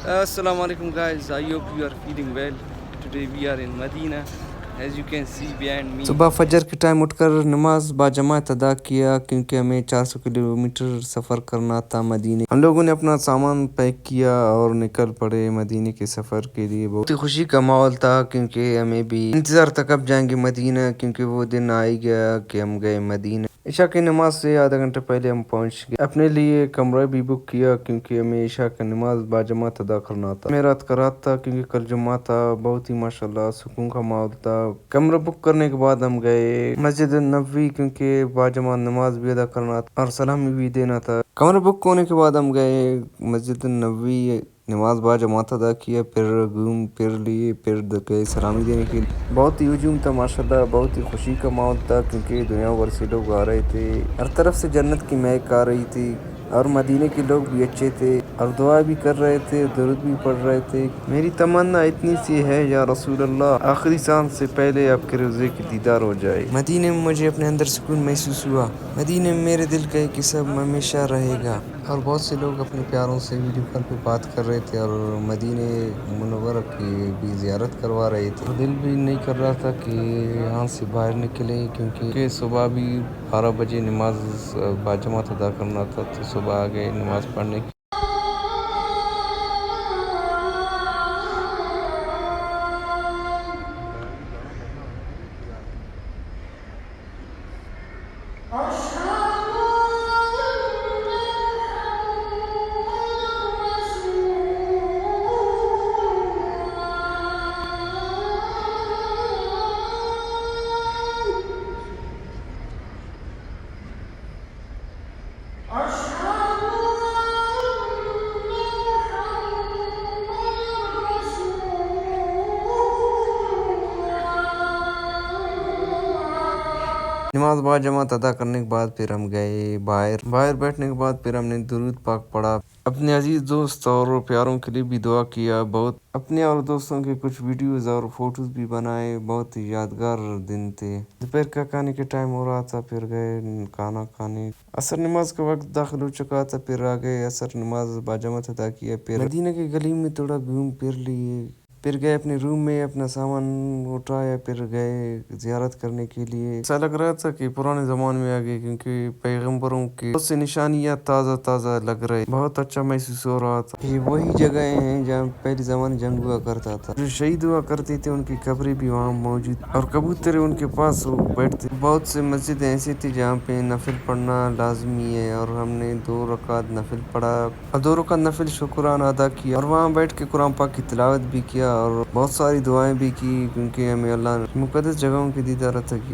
Assalamu alaikum guys. I hope you are feeling well. Today we are in Medina. As you can see behind me. صبح فجر کے time اٹھ کر نماز باجماعت ادا کیا کیونکہ ہمیں 400 کلومیٹر سفر کرنا تھا مدینے. ہم لوگوں نے اپنا سامان پیک کیا اور نکل پڑے مدینے کے سفر کے لیے. بہت ہی خوشی کا ماحول تھا کیونکہ ہمیں بھی انتظار تھا کب جائیں گے مدینہ، کیونکہ وہ دن آ ہی گیا کہ ہم گئے مدینہ. عشاء کی نماز سے آدھا گھنٹہ پہلے ہم پہنچ گئے. اپنے لیے کمرہ بھی بک کیا کیونکہ ہمیں عشاء کی نماز باجماعت ادا کرنا تھا. میں رات کا رات تھا کیونکہ کل جمعہ تھا. بہت ہی ماشاءاللہ سکون کا ماحول تھا. کمرہ بک کرنے کے بعد ہم گئے مسجد النبوی کیونکہ باجماعت نماز بھی ادا کرنا تھا اور سلامی بھی دینا تھا. کمرہ بک ہونے کے بعد ہم گئے مسجد النبوی، نماز باجماعت ادا کیا، پھر گھوم پھر لیے، پھر گئے سلامی دینے کے لیے. بہت ہی ہجوم تھا ماشاءاللہ، بہت ہی خوشی کا ماحول تھا کیونکہ دنیا بھر سے لوگ آ رہے تھے. ہر طرف سے جنت کی مہک آ رہی تھی اور مدینے کے لوگ بھی اچھے تھے اور دعا بھی کر رہے تھے، درود بھی پڑھ رہے تھے. میری تمنا اتنی سی ہے یا رسول اللہ، آخری سانس سے پہلے آپ کے روضے کی دیدار ہو جائے. مدینے میں مجھے اپنے اندر سکون محسوس ہوا. مدینے میں میرے دل کا ایک حصہ ہمیشہ رہے گا. اور بہت سے لوگ اپنے پیاروں سے ویڈیو کال پہ بات کر رہے تھے اور مدینے منورہ کی بھی زیارت کروا رہے تھے. دل بھی نہیں کر رہا تھا کہ یہاں سے باہر نکلیں کیونکہ صبح بھی 12 بجے نماز باجماعت ادا کرنا تھا، تو صبح آ گئے نماز پڑھنے. نماز باجماعت ادا کرنے کے بعد پھر ہم گئے باہر بیٹھنے کے بعد پھر ہم نے درود پاک پڑھا. اپنے عزیز دوست اور پیاروں کے لیے بھی دعا کیا. بہت اپنے اور دوستوں کے کچھ ویڈیوز اور فوٹوز بھی بنائے. بہت ہی یادگار دن تھے. دوپہر کا کھانے کے ٹائم ہو رہا تھا، پھر گئے کھانا کھانے. عصر نماز کا وقت داخل ہو چکا تھا، پھر آ گئے عصر نماز باجماعت ادا کیا. پھر مدینہ کی گلی میں تھوڑا گھوم پھر لیے، پھر گئے اپنے روم میں اپنا سامان اٹھایا، پھر گئے زیارت کرنے کے لیے. ایسا لگ رہا تھا کہ پرانے زمانے میں آ گئے کیونکہ پیغمبروں کی بہت سی نشانیاں تازہ لگ رہے. بہت اچھا محسوس ہو رہا تھا. یہ وہی جگہیں ہیں جہاں پہلے زمانے جنگ ہوا کرتا تھا. جو شہید ہوا کرتے تھے ان کی قبریں بھی وہاں موجود اور کبوتر ان کے پاس بیٹھتے. بہت سے مسجدیں ایسی تھی جہاں پہ نفل پڑھنا لازمی ہے اور ہم نے 2 رکعت نفل پڑھا اور 2 رکعت نفل شکرانہ ادا کیا اور وہاں بیٹھ کے قرآن پاک کی تلاوت بھی کیا اور بہت ساری دعائیں بھی کی کیونکہ ہمیں اللہ نے مقدس جگہوں کی دیدار عطا کی.